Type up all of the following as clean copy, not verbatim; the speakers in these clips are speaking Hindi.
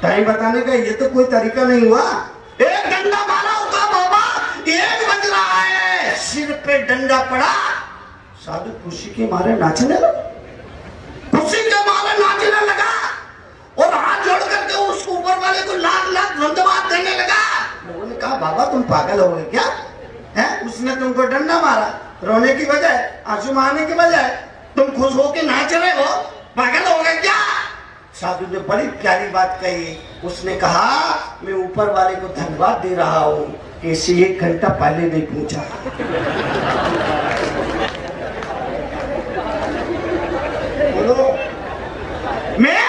टाइम बताने का ये तो कोई तरीका नहीं हुआ। एक डंडा मारा होगा बाबा, 1 बज रहा है, सिर पे डंडा पड़ा, साधु खुशी के मारे नाचने लगा, खुशी के मारे नाचने लगा और हाथ जोड़ करके उस ऊपर वाले को लाख लाख धन्यवाद देने लगा। लोगों ने कहा बाबा तुम पागल हो गए क्या है? उसने तुमको डंडा मारा, रोने की बजाय, आंसू मारने की बजाय तुम खुश होके नाच रहे हो, पागल हो गए क्या? साधु ने बड़ी प्यारी बात कही। उसने कहा मैं ऊपर वाले को धन्यवाद दे रहा हूँ कि इसे 1 घंटा पहले नहीं पूछा। बोलो मैं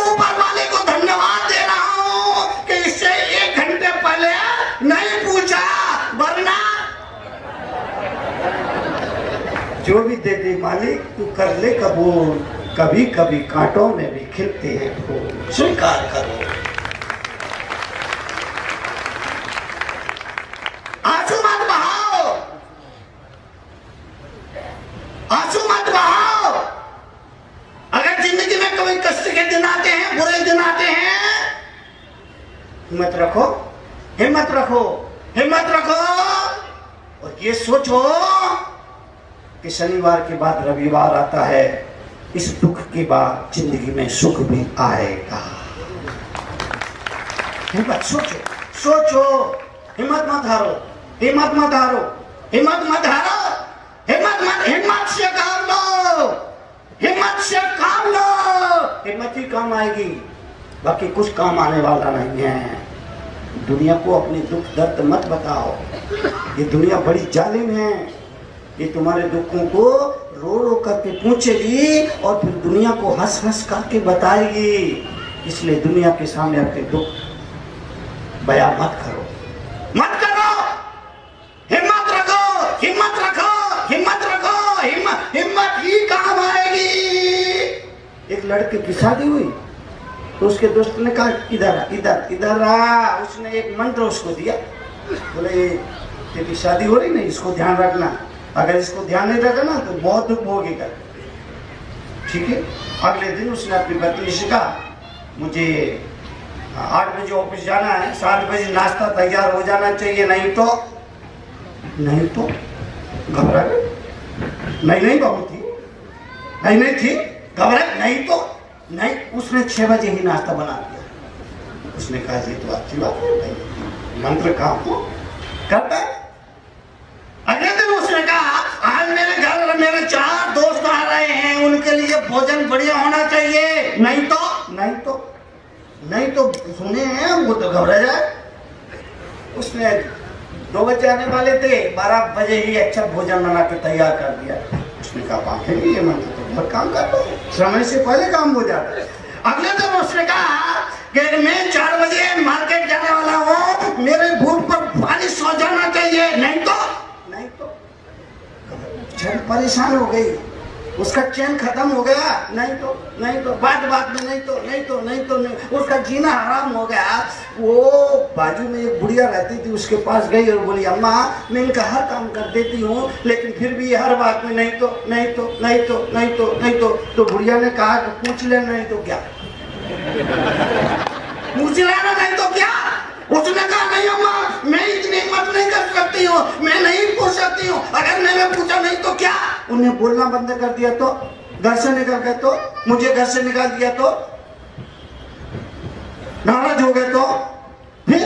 ऊपर वाले को धन्यवाद दे रहा हूँ कि इससे 1 घंटे पहले नहीं पूछा, वरना जो भी दे दे मालिक तू कर ले कबूल, कभी कभी कांटों में भी खिलते हैं फूल, स्वीकार करो। आंसू मत बहाओ, आंसू मत बहाओ। अगर जिंदगी में कभी कष्ट के दिन आते हैं, बुरे दिन आते हैं, हिम्मत रखो, हिम्मत रखो, हिम्मत रखो और ये सोचो कि शनिवार के बाद रविवार आता है, इस दुख के बाद जिंदगी में सुख भी आएगा। हिम्मत सोचो, सोचो, हिम्मत मत हारो, हिम्मत मत हारो, हिम्मत मत हारो, हिम्मत से काम लो, हिम्मत से काम लो। हिम्मत ही काम आएगी, बाकी कुछ काम आने वाला नहीं है। दुनिया को अपने दुख दर्द मत बताओ, ये दुनिया बड़ी जालिम है, ये तुम्हारे दुखों को रो रो करके पूछेगी और फिर दुनिया को हंस हंस करके बताएगी। इसलिए दुनिया के सामने अपने दुख बयां मत करो, मत करो। हिम्मत रखो, हिम्मत रखो, हिम्मत रखो, हिम्मत ही काम आएगी। एक लड़के की शादी हुई तो उसके दोस्त ने कहा इधर इधर इधर आ। उसने एक मंत्र उसको दिया, बोले तेरी शादी हो रही ना, इसको ध्यान रखना, अगर इसको ध्यान नहीं रखा ना तो बहुत दुख भोगेगा, ठीक है। अगले दिन उसने अपनी पत्नी से कहा मुझे 8 बजे ऑफिस जाना है, 7 बजे नाश्ता तैयार हो जाना चाहिए, नहीं तो घबरा गई। नहीं बहू थी, नहीं थी, घबरा नहीं। उसने 6 बजे ही नाश्ता बना दिया। उसने कहा ये तो अच्छी बात है भाई, मंत्र काम तो करता है। अगले दिन उसने कहा आज मेरे घर मेरे 4 दोस्त आ रहे हैं, उनके लिए भोजन बढ़िया होना चाहिए, नहीं तो सुने हैं वो तो घबरा जाए। उसने 2 बजे आने वाले थे, 12 बजे ही अच्छा भोजन बना के तैयार कर दिया। उसने कहा बात है ये मंत्र तो बहुत काम करता है, समय से पहले काम हो जाता है। अगले दिन उसने कहा कि मैं 4 बजे मार्केट जाने वाला हूँ, मेरे बूट पर बारिश हो जाना चाहिए, नहीं तो परेशान हो गई, उसका चैन खत्म हो गया, नहीं तो बात में नहीं, उसका जीना हराम हो गया। वो बाजू में एक बुढ़िया रहती थी, उसके पास गई और बोली अम्मा मैं इनका हर काम कर देती हूँ, लेकिन फिर भी हर बात में नहीं तो बुढ़िया ने कहा कि पूछ ले, नहीं तो क्या पूछ लेना, नहीं तो क्या। उसने कहा नहीं अम्मा मैं इतनी हिम्मत नहीं कर सकती हूँ, मैं नहीं पूछ सकती हूँ, अगर मैंने पूछा नहीं तो क्या। उन्हें बोलना बंद कर दिया तो, घर से निकल गए तो, मुझे घर से निकाल दिया तो, नाराज हो गए तो, फिर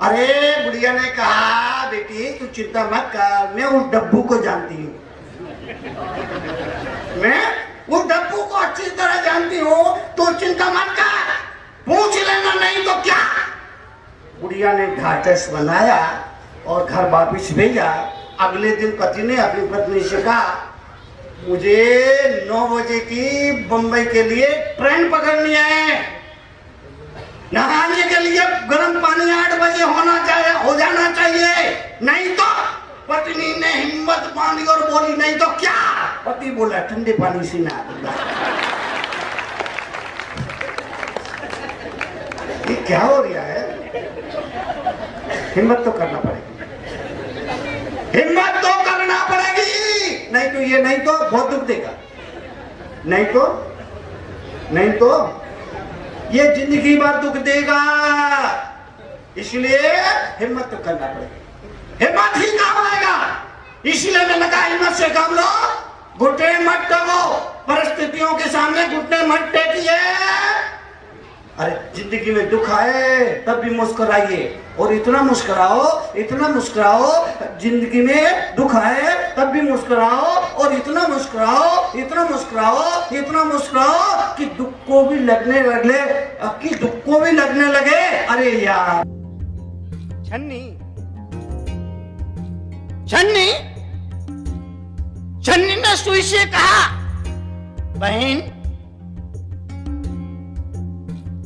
अरे बुढ़िया ने कहा बेटी तू चिंता मत कर, मैं उस डब्बू को जानती हूँ, मैं उस डब्बू को अच्छी तरह जानती हूँ, तो चिंता मत कर, पूछ लेना, नहीं तो क्या। बुढ़िया ने ढांढस बनाया और घर वापिस भेजा। अगले दिन पति ने अपनी पत्नी से कहा मुझे 9 बजे की बंबई के लिए ट्रेन पकड़नी है, नहाने के लिए गर्म पानी 8 बजे हो जाना चाहिए, नहीं तो। पत्नी ने हिम्मत बांधी और बोली नहीं तो क्या। पति बोला ठंडे पानी से नहा दूंगा। ये क्या हो रहा है? हिम्मत तो करना पड़ेगी, हिम्मत तो करना पड़ेगी, नहीं तो बहुत दुख देगा, नहीं तो ये जिंदगी भर दुख देगा, इसलिए हिम्मत तो करना पड़ेगा, हिम्मत ही काम आएगा। इसलिए मैंने कहा हिम्मत से काम लो, घुटने मत टेको, परिस्थितियों के सामने घुटने मत टेकिए। अरे जिंदगी में दुख आए तब भी मुस्कुराइए, और इतना मुस्कुराओ, इतना मुस्कुराओ, जिंदगी में दुख आए तब भी मुस्कुराओ, और इतना मुस्कुराओ, इतना मुस्कुराओ, इतना मुस्कुराओ कि दुख को भी लगने लगे, कि दुख को भी लगने लगे। अरे यार छन्नी छन्नी छन्नी ने सुई से कहा, बहन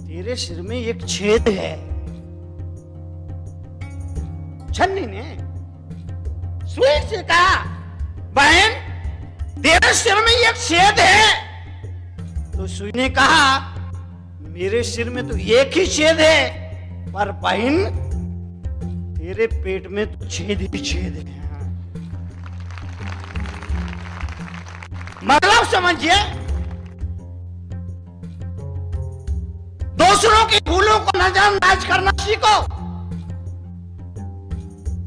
तेरे सिर में एक छेद है। छन्नी ने सुई से कहा, बहन तेरे सिर में एक छेद है। तो सुई ने कहा, मेरे सिर में तो एक ही छेद है, पर बहन तेरे पेट में तो छेद ही छेद है। मतलब समझिए, दूसरों की भूलों को नजरअंदाज करना सीखो।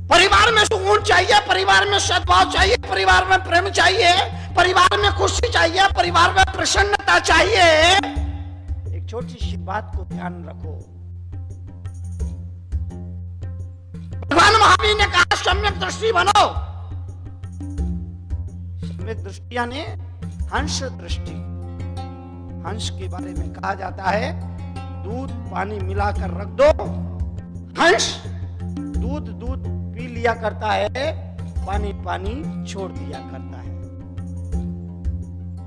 परिवार में सुकून चाहिए, परिवार में सद्भाव चाहिए, परिवार में प्रेम चाहिए, परिवार में खुशी चाहिए, परिवार में प्रसन्नता चाहिए। एक छोटी सी बात को ध्यान रखो। भगवान महावीर ने कहा, सम्यक दृष्टि बनो। सम्यक दृष्टि यानी हंस दृष्टि। हंस के बारे में कहा जाता है, दूध पानी मिलाकर रख दो, हंस दूध दूध पी लिया करता है, पानी पानी छोड़ दिया करता है।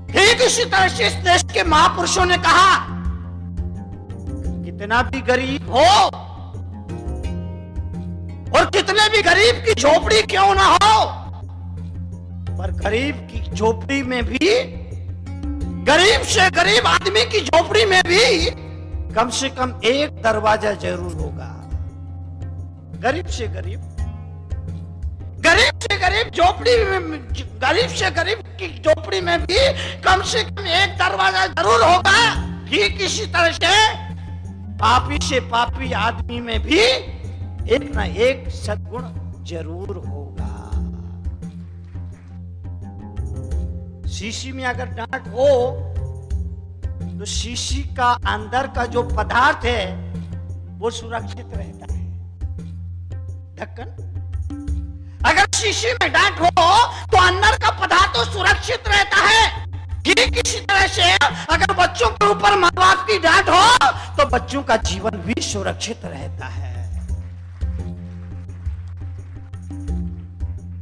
ठीक इसी तरह से इस देश के महापुरुषों ने कहा, कितना भी गरीब हो और कितने भी गरीब की झोपड़ी क्यों ना हो, पर गरीब की झोपड़ी में भी, गरीब से गरीब आदमी की झोपड़ी में भी कम से कम एक दरवाजा जरूर होगा। गरीब से गरीब, गरीब से गरीब झोपड़ी में, गरीब से गरीब की झोपड़ी में भी कम से कम एक दरवाजा जरूर होगा। ठीक इसी तरह से पापी से पापी आदमी में भी एक ना एक सद्गुण जरूर होगा। शीशी में अगर डांट हो तो शीशी का अंदर का जो पदार्थ है वो सुरक्षित रहता है। ढक्कन, अगर शीशी में डांट हो तो अंदर का पदार्थ तो सुरक्षित रहता है। ठीक इसी तरह से अगर बच्चों के ऊपर माँ बाप की डांट हो तो बच्चों का जीवन भी सुरक्षित रहता है।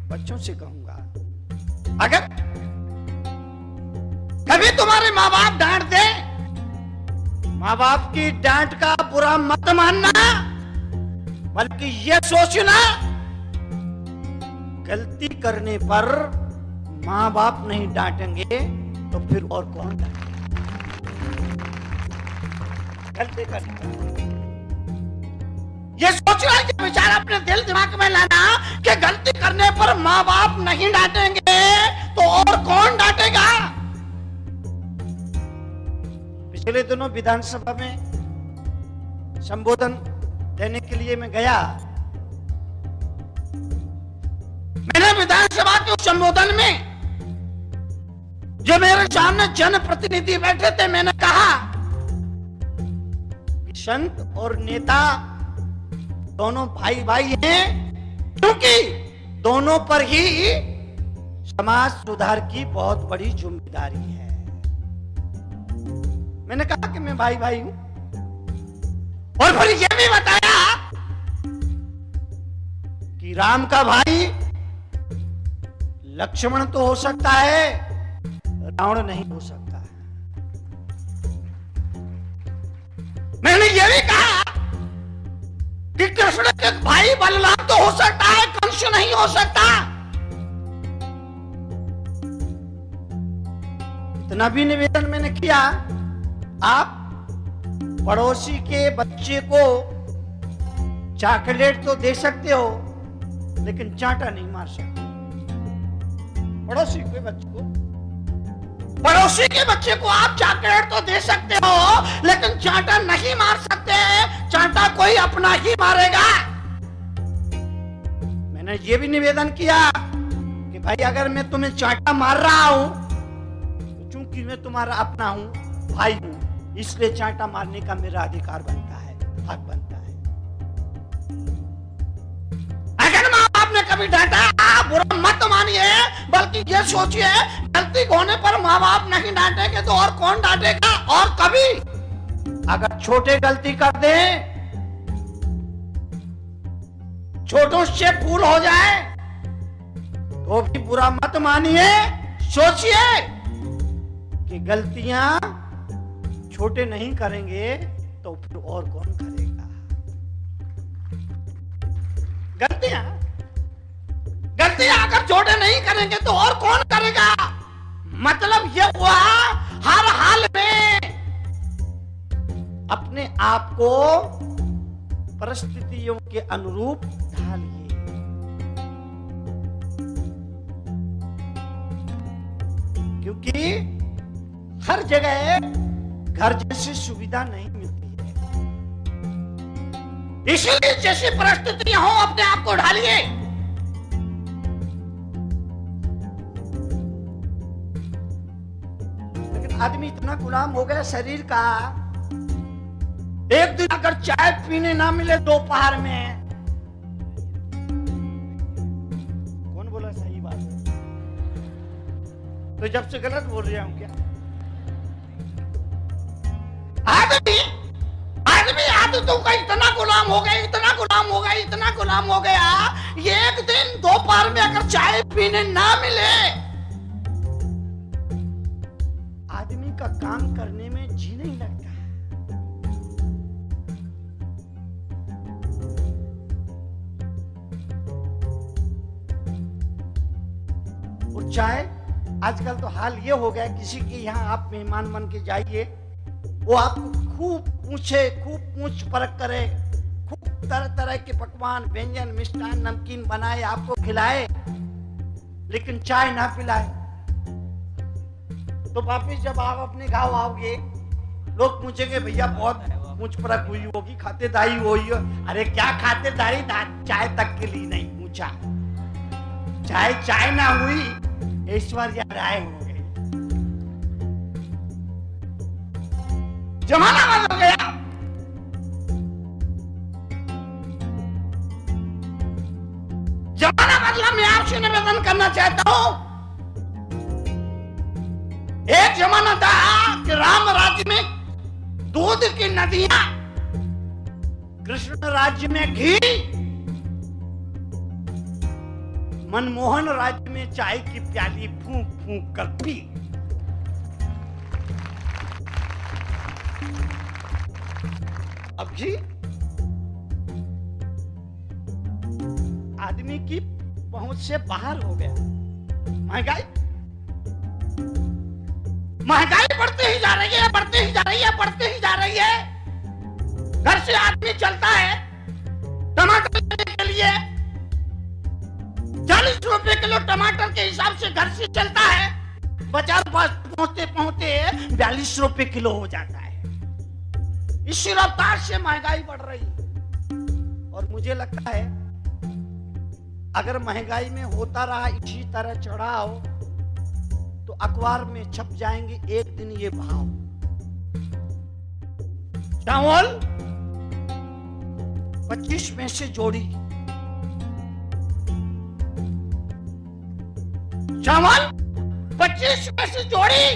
बच्चों से कहूंगा, अगर कभी तुम्हारे माँ बाप डांट दे, माँ बाप की डांट का बुरा मत मानना, बल्कि यह सोचना, गलती करने पर माँ बाप नहीं डांटेंगे तो फिर और कौन डांटेगा। गलती करने पर यह सोचना, ये विचार अपने दिल दिमाग में लाना कि गलती करने पर माँ बाप नहीं डांटेंगे तो और कौन डांटेगा। पिछले दिनों विधानसभा में संबोधन देने के लिए मैं गया। मैंने विधानसभा के उस संबोधन में जो मेरे सामने जनप्रतिनिधि बैठे थे, मैंने कहा कि संत और नेता दोनों भाई भाई हैं, क्योंकि दोनों पर ही समाज सुधार की बहुत बड़ी जिम्मेदारी है। मैंने कहा कि मैं भाई भाई हूं, और फिर यह भी बताया कि राम का भाई लक्ष्मण तो हो सकता है, रावण नहीं हो सकता है। मैंने यह भी कहा कि कृष्ण के भाई बलराम तो हो सकता है, कंस नहीं हो सकता। इतना भी निवेदन मैंने किया, आप पड़ोसी के बच्चे को चॉकलेट तो दे सकते हो, लेकिन चांटा नहीं मार सकते। पड़ोसी के बच्चे को पड़ोसी के बच्चे को आप चॉकलेट तो दे सकते हो, लेकिन चांटा नहीं मार सकते। चांटा कोई अपना ही मारेगा। मैंने ये भी निवेदन किया कि भाई अगर मैं तुम्हें चांटा मार रहा हूं तो चूंकि मैं तुम्हारा अपना हूं, भाई हूं, इसलिए चांटा मारने का मेरा अधिकार बनता है, हक बनता है। अगर माँ बाप ने कभी डांटा, बुरा मत मानिए, बल्कि ये सोचिए गलती होने पर माँ बाप नहीं डांटेंगे तो और कौन डांटेगा। और कभी अगर छोटे गलती कर दे, छोटों से भूल हो जाए तो भी बुरा मत मानिए। सोचिए कि गलतियां छोटे नहीं करेंगे तो फिर और कौन करेगा। गलतियां अगर छोटे नहीं करेंगे तो और कौन करेगा। मतलब यह हुआ हर हाल में अपने आप को परिस्थितियों के अनुरूप ढालिए। क्योंकि हर जगह घर जैसी सुविधा नहीं मिलती है, इसलिए जैसी परिस्थितियां हो अपने आप को ढालिए। लेकिन आदमी इतना गुलाम हो गया शरीर का, एक दिन अगर चाय पीने ना मिले दोपहर में, कौन बोला सही बात है? तो जब से गलत बोल रहा हूं क्या? आदमी आदतों का इतना गुलाम हो गया, इतना गुलाम हो गया, इतना गुलाम हो गया, ये एक दिन दोपहर में अगर चाय पीने ना मिले, आदमी का काम करने में जी नहीं लगता। और चाय आजकल तो हाल ये हो गया, किसी के यहाँ आप मेहमान बन के जाइए, वो आपको खूब पूछ परख करे, खूब तरह तरह के पकवान, व्यंजन, मिष्ठान, नमकीन बनाए, आपको खिलाए, लेकिन चाय ना पिलाए। तो वापिस जब आप अपने गांव आओगे, लोग पूछेंगे भैया बहुत पूछ परख हुई होगी, खातिरदारी हुई हो। अरे क्या खातिरदारी, चाय तक के लिए नहीं पूछा। चाय ना हुई, ऐश्वर्या राय हो गई। जमाना बदल गया। जमाना बदला। मैं आपसे निवेदन करना चाहता हूं, एक जमाना था कि राम राज्य में दूध की नदियां, कृष्ण राज्य में घी, मनमोहन राज्य में चाय की प्याली फूंक फूंक कर पी। अब जी आदमी की पहुंच से बाहर हो गया। महंगाई बढ़ती ही जा रही है, बढ़ती ही जा रही है, बढ़ती ही जा रही है। घर से आदमी चलता है टमाटर लेने के लिए, 40 रुपए किलो टमाटर के हिसाब से घर से चलता है, बाजार पहुंचते पहुंचते 42 रुपए किलो हो जाता है। इसी रफ्तार से महंगाई बढ़ रही है। और मुझे लगता है अगर महंगाई में होता रहा इसी तरह चढ़ाव, तो अखबार में छप जाएंगे एक दिन ये भाव। चावल 25 पैसे जोड़ी, चावल 25 पैसे जोड़ी,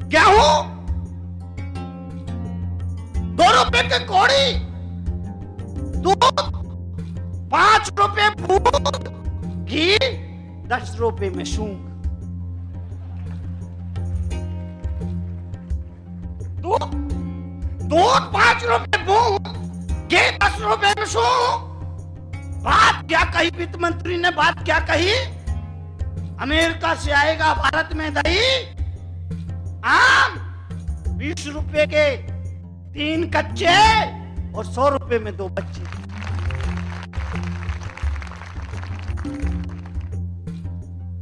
गेहूं 2 रुपए के कौड़ी, दूध 5 रुपए बूंद, घी 10 रुपए में सूंघ। दूध 5 रुपए बूंद, घी 10 रुपए में सूंघ। बात क्या कही वित्त मंत्री ने, बात क्या कही? अमेरिका से आएगा भारत में दही, आम 20 रुपए के 3 कच्चे और 100 रुपए में 2 बच्चे।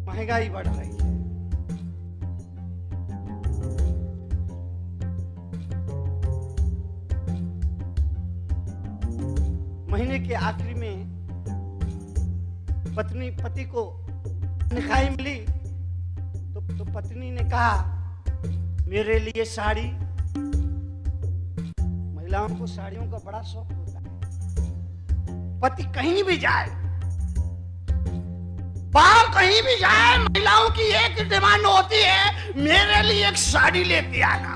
महंगाई बढ़ रही है। महीने के आखिरी में पति को निखाई मिली तो पत्नी ने कहा मेरे लिए साड़ी। महिलाओं को साड़ियों का बड़ा शौक होता है। पति कहीं भी जाए, बाहर कहीं भी जाए, महिलाओं की एक डिमांड होती है मेरे लिए एक साड़ी लेके आना।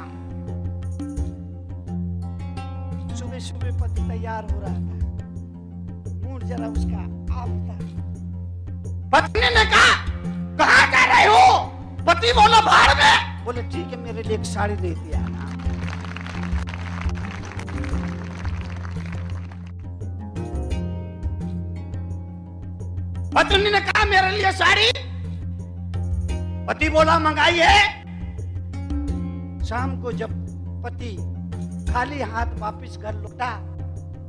सुबह सुबह पति तैयार हो रहा था, मूड जरा उसका ऑफ था। पत्नी ने कहा कहां जा रहे हो? पति बोला बाहर में। बोले ठीक है मेरे लिए एक साड़ी लेके आना। पत्नी ने कहा मेरे लिए साड़ी। पति बोला मंगाई है। शाम को जब पति खाली हाथ वापस घर लौटा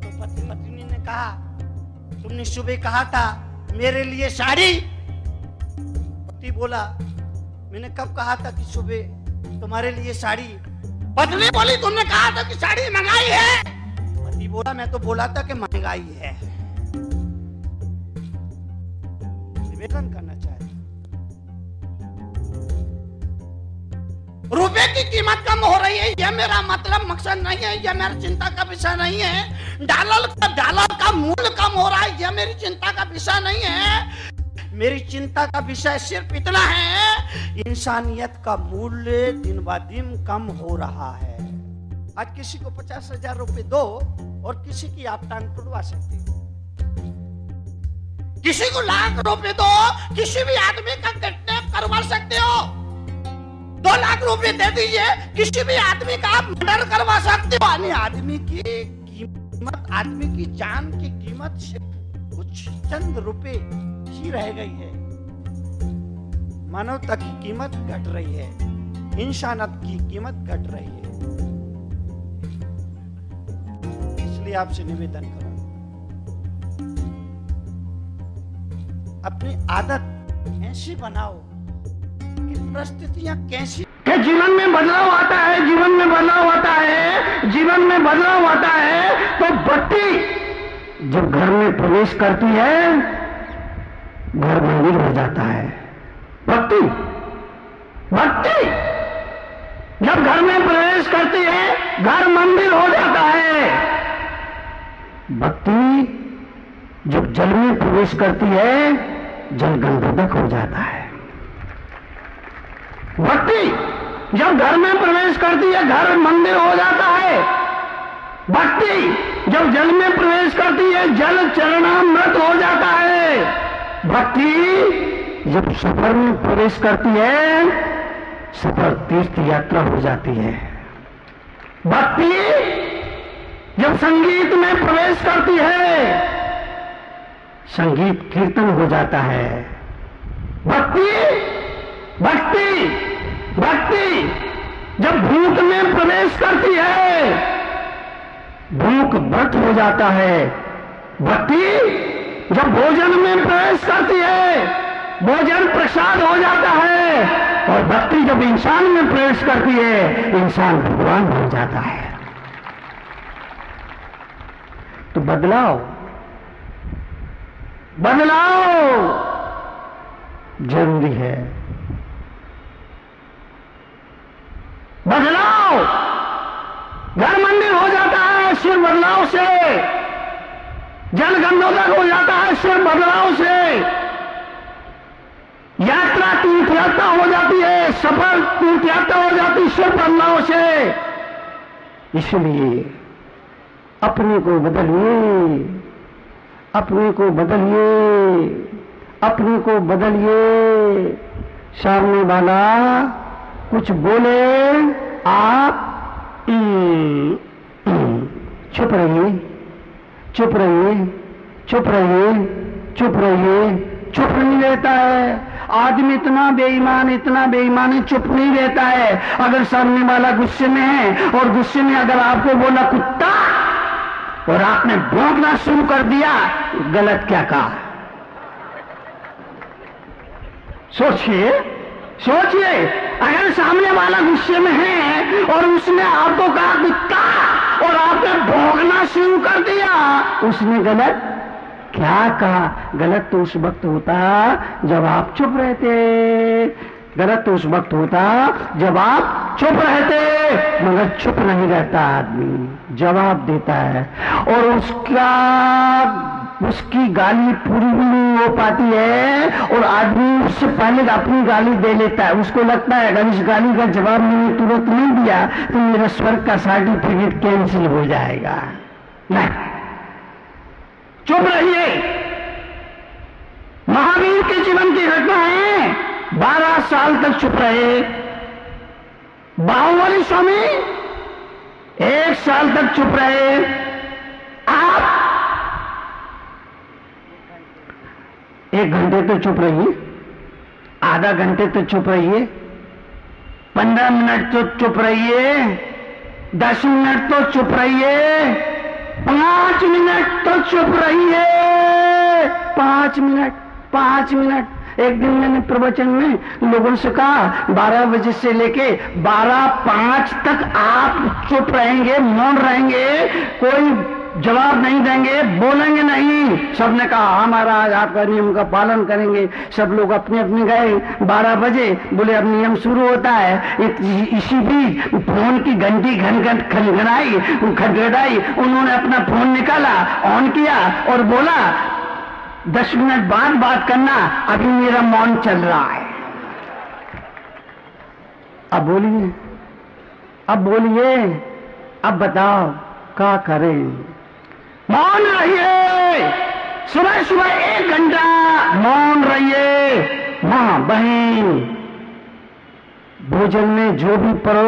तो पत्नी ने कहा तुमने सुबह कहा था मेरे लिए साड़ी। पति बोला मैंने कब कहा था कि सुबह तुम्हारे लिए साड़ी? पत्नी बोली तुमने कहा था कि साड़ी मंगाई है। पति बोला मैं तो बोला था कि महंगाई है। निवेदन करना चाहिए, रुपए की कीमत कम हो रही है यह मेरा मतलब मकसद नहीं है, यह मेरी चिंता का विषय नहीं है। डॉलर का मूल्य कम हो रहा है यह मेरी चिंता का विषय नहीं है। मेरी चिंता का विषय सिर्फ इतना है इंसानियत का मूल्य दिन ब दिन कम हो रहा है। आज किसी को 50,000 रुपए दो और किसी की आप टांग तुड़वा सकते हो। किसी को लाख रुपए दो, किसी भी आदमी का किडनैप करवा सकते हो। 2 लाख रुपए दे दीजिए, किसी भी आदमी का आप मर्डर करवा सकते हो। यानी आदमी की कीमत, आदमी की जान की कीमत सिर्फ कुछ चंद रुपए ही रह गई है। मानवता की कीमत घट रही है, इंसानियत की कीमत घट रही है। इसलिए आपसे निवेदन करो अपनी आदत ऐसी बनाओ कि परिस्थितियां कैसी कि जीवन में बदलाव आता है, जीवन में बदलाव आता है, जीवन में बदलाव आता है। तो बत्ती जब घर में प्रवेश करती है घर मंदिर हो जाता है। बत्ती जब घर में प्रवेश करती है घर मंदिर हो जाता है। बत्ती जब जल में प्रवेश करती है जल गंधोदक हो जाता है। भक्ति जब घर में प्रवेश करती है घर मंदिर हो जाता है। भक्ति जब जल में प्रवेश करती है जल चरणामृत हो जाता है। भक्ति जब सफर में प्रवेश करती है सफर तीर्थ यात्रा हो जाती है। भक्ति जब संगीत में प्रवेश करती है संगीत कीर्तन हो जाता है। भक्ति जब भूख में प्रवेश करती है भूख व्रत हो जाता है। भक्ति जब भोजन में प्रवेश करती है भोजन प्रसाद हो जाता है। और भक्ति जब इंसान में प्रवेश करती है इंसान भगवान हो जाता है। तो बदलाव जरूरी है। बदलाव घर मंदिर हो जाता है सिर्फ बदलाव से। जल गंधोदक हो जाता है सिर्फ बदलाव से। यात्रा तीर्थ यात्रा हो जाती है, सफर तीर्थ यात्रा हो जाती है सिर्फ बदलाव से। इसलिए अपने को बदलिए, अपने को बदलिए, अपने को बदलिए। सामने वाला कुछ बोले आप चुप रहिए, चुप रहिए, चुप रहिए, चुप रहिए। चुप नहीं रहता है आदमी, इतना बेईमान है, चुप नहीं रहता है। अगर सामने वाला गुस्से में है और गुस्से में अगर आपको बोला कुत्ता और आपने भौंकना शुरू कर दिया, गलत क्या कहा? सोचिए, अगर सामने वाला गुस्से में है और उसने आपको कहा कुत्ता और आपने भौंकना कहना शुरू कर दिया। उसने गलत क्या कहा? गलत तो उस वक्त होता जब आप चुप रहते, गलत तो उस वक्त होता जब आप चुप रहते, मगर चुप नहीं रहता आदमी, जवाब देता है। और उसकी गाली पूरी भी नहीं हो पाती है और आदमी उससे पहले अपनी गाली दे लेता है। उसको लगता है अगर इस गाली का जवाब मैंने तुरंत नहीं दिया तो मेरा स्वर्ग का सर्टिफिकेट कैंसिल हो जाएगा। नहीं, चुप रहिए। महावीर के जीवन की घटना है, 12 साल तक चुप रहे। बाहुबली स्वामी 1 साल तक चुप रहे। आप 1 घंटे तो चुप रहिए, आधा घंटे तो चुप रहिए, 15 मिनट तो चुप रहिए, 10 मिनट तो चुप रहिए, 5 मिनट तो चुप रहिए। 5 मिनट। एक दिन मैंने प्रवचन में लोगों से कहा 12 बजे से लेके 12:05 तक आप चुप रहेंगे, मौन रहेंगे, कोई जवाब नहीं देंगे, बोलेंगे नहीं। सबने कहा हमारा आज आपका नियम का पालन करेंगे। सब लोग अपने अपने गए। 12 बजे बोले अब नियम शुरू होता है। इसी बीच फोन की घंटी खटखटाई। उन्होंने अपना फोन निकाला, ऑन किया और बोला 10 मिनट बाद बात करना, अभी मेरा मौन चल रहा है। अब बोलिए, अब बताओ क्या करें? मौन रहिए। सुबह सुबह 1 घंटा मौन रहिए। मां बहन भोजन में जो भी परोस